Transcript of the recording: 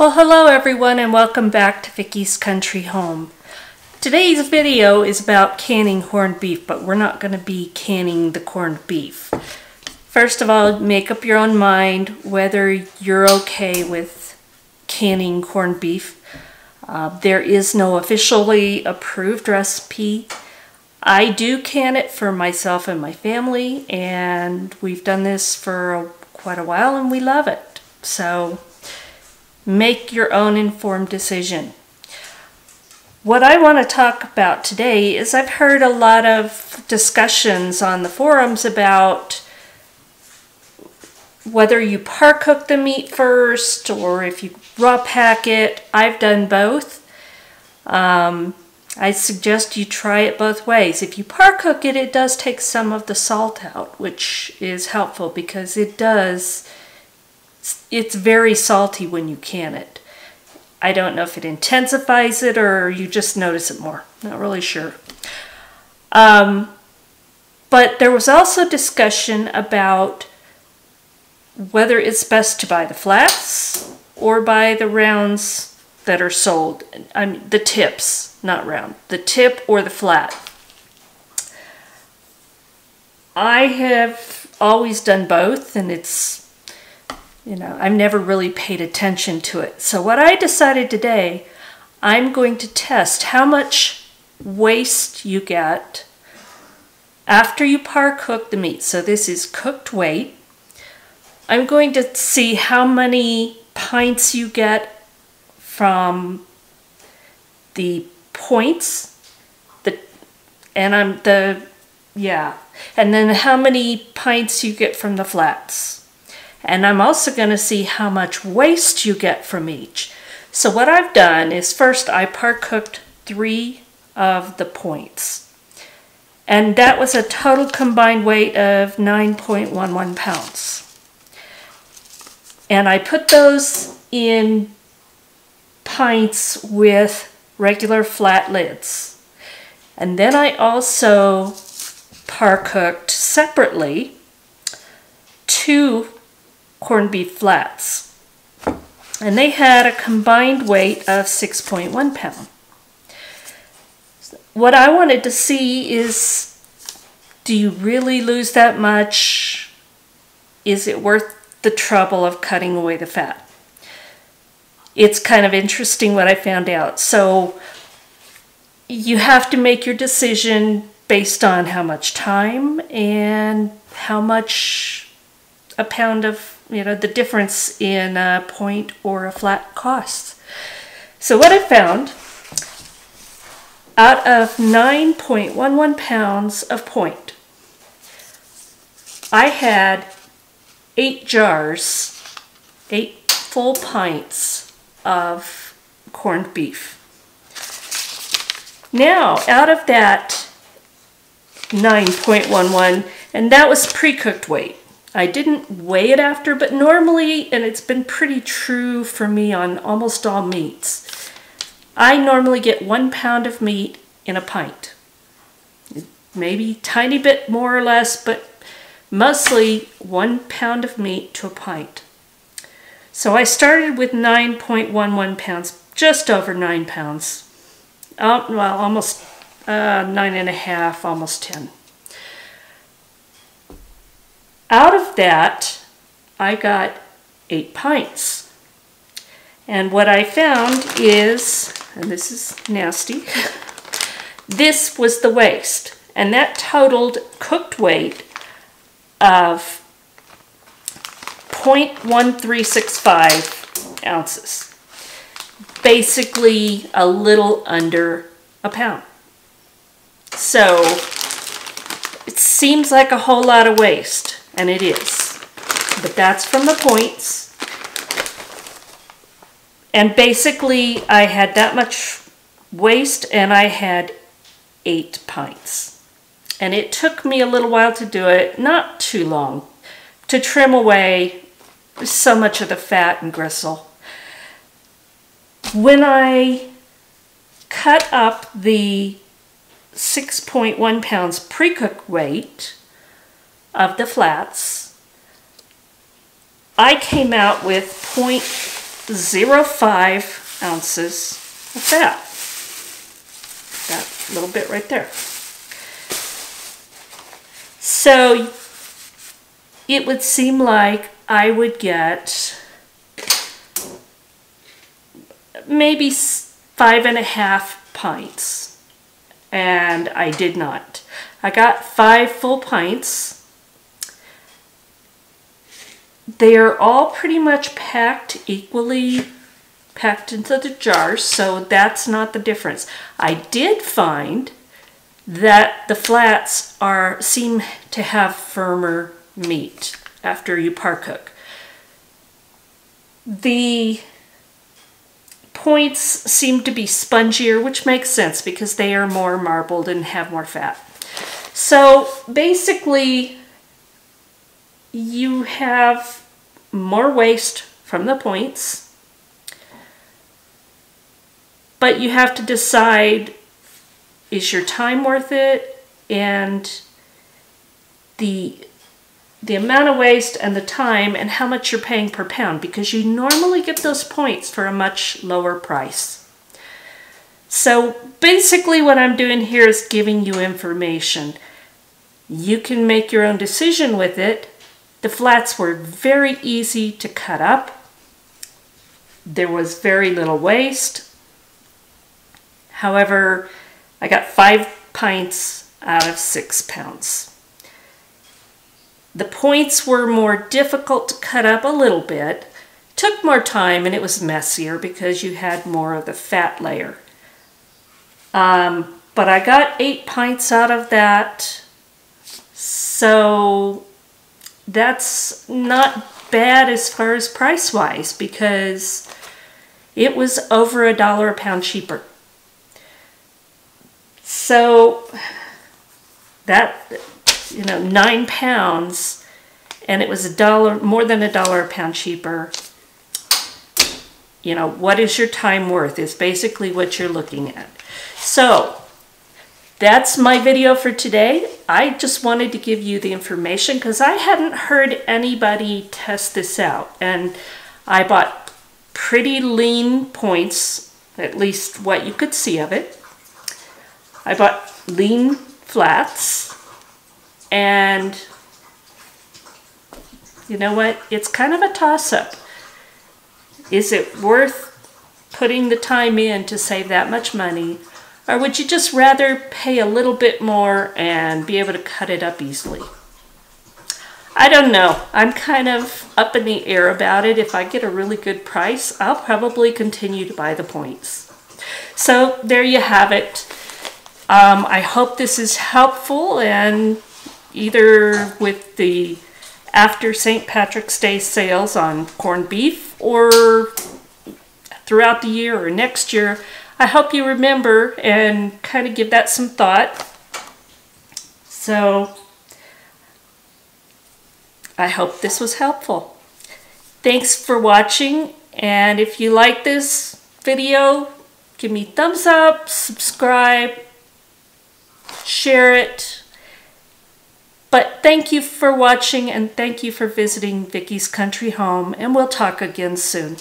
Well, hello everyone and welcome back to Vickie's Country Home. Today's video is about canning corned beef, but we're not going to be canning the corned beef. First of all, make up your own mind whether you're okay with canning corned beef. There is no officially approved recipe. I do can it for myself and my family, and we've done this for quite a while and we love it. So make your own informed decision. What I want to talk about today is I've heard a lot of discussions on the forums about whether you par cook the meat first or if you raw pack it. I've done both. I suggest you try it both ways. If you par cook it, it does take some of the salt out, which is helpful because it's very salty when you can it. I don't know if it intensifies it or you just notice it more. Not really sure. But there was also discussion about whether it's best to buy the flats or buy the rounds that are sold. I mean, the tips, not round. The tip or the flat. I have always done both, and I've never really paid attention to it. So what I decided today, I'm going to test how much waste you get after you par cook the meat. So this is cooked weight. I'm going to see how many pints you get from the points, and then how many pints you get from the flats. And I'm also going to see how much waste you get from each. So what I've done is first I par cooked 3 of the points. And that was a total combined weight of 9.11 pounds. And I put those in pints with regular flat lids. And then I also par cooked separately 2 corned beef flats, and they had a combined weight of 6.1 pounds. What I wanted to see is, do you really lose that much? Is it worth the trouble of cutting away the fat? It's kind of interesting what I found out. So you have to make your decision based on how much time and how much a pound of the difference in a point or a flat costs. So what I found, out of 9.11 pounds of point, I had 8 jars, 8 full pints of corned beef. Now, out of that 9.11, and that was pre-cooked weight. I didn't weigh it after, but normally, and it's been pretty true for me on almost all meats, I normally get 1 pound of meat in a pint. Maybe a tiny bit more or less, but mostly 1 pound of meat to a pint. So I started with 9.11 pounds, just over 9 pounds. Oh, well, almost 9.5, almost 10. Out of that, I got 8 pints. And what I found is, and this is nasty, this was the waste. And that totaled cooked weight of 0.1365 ounces. Basically a little under a pound. So it seems like a whole lot of waste. And it is, but that's from the points. And basically I had that much waste and I had 8 pints. And it took me a little while to do it, not too long, to trim away so much of the fat and gristle. When I cut up the 6.1 pounds pre-cooked weight of the flats, I came out with 0.05 ounces of fat. That little bit right there. So it would seem like I would get maybe 5.5 pints, and I did not. I got 5 full pints. They are all pretty much packed equally, packed into the jars, so that's not the difference. I did find that the flats seem to have firmer meat after you par cook. The points seem to be spongier, which makes sense because they are more marbled and have more fat. So basically, you have more waste from the points, but you have to decide, is your time worth it? And the amount of waste and the time and how much you're paying per pound, because you normally get those points for a much lower price. So basically what I'm doing here is giving you information. You can make your own decision with it. The flats were very easy to cut up. There was very little waste. However, I got 5 pints out of 6 pounds. The points were more difficult to cut up a little bit, took more time, and it was messier because you had more of the fat layer. But I got 8 pints out of that, so that's not bad as far as price-wise because it was over $1 a pound cheaper. So that, 9 pounds, and it was $1, more than $1 a pound cheaper. What is your time worth is basically what you're looking at. So that's my video for today. I just wanted to give you the information because I hadn't heard anybody test this out, and I bought pretty lean points, at least what you could see of it. I bought lean flats, and you know what? It's kind of a toss-up. Is it worth putting the time in to save that much money, or would you just rather pay a little bit more and be able to cut it up easily? I don't know. I'm kind of up in the air about it. If I get a really good price, I'll probably continue to buy the points. So there you have it. I hope this is helpful, and either with the after St. Patrick's Day sales on corned beef or throughout the year or next year, I hope you remember and kind of give that some thought. So I hope this was helpful. Thanks for watching, and if you like this video, give me a thumbs up, subscribe, share it. But thank you for watching, and thank you for visiting Vickie's Country Home, and we'll talk again soon.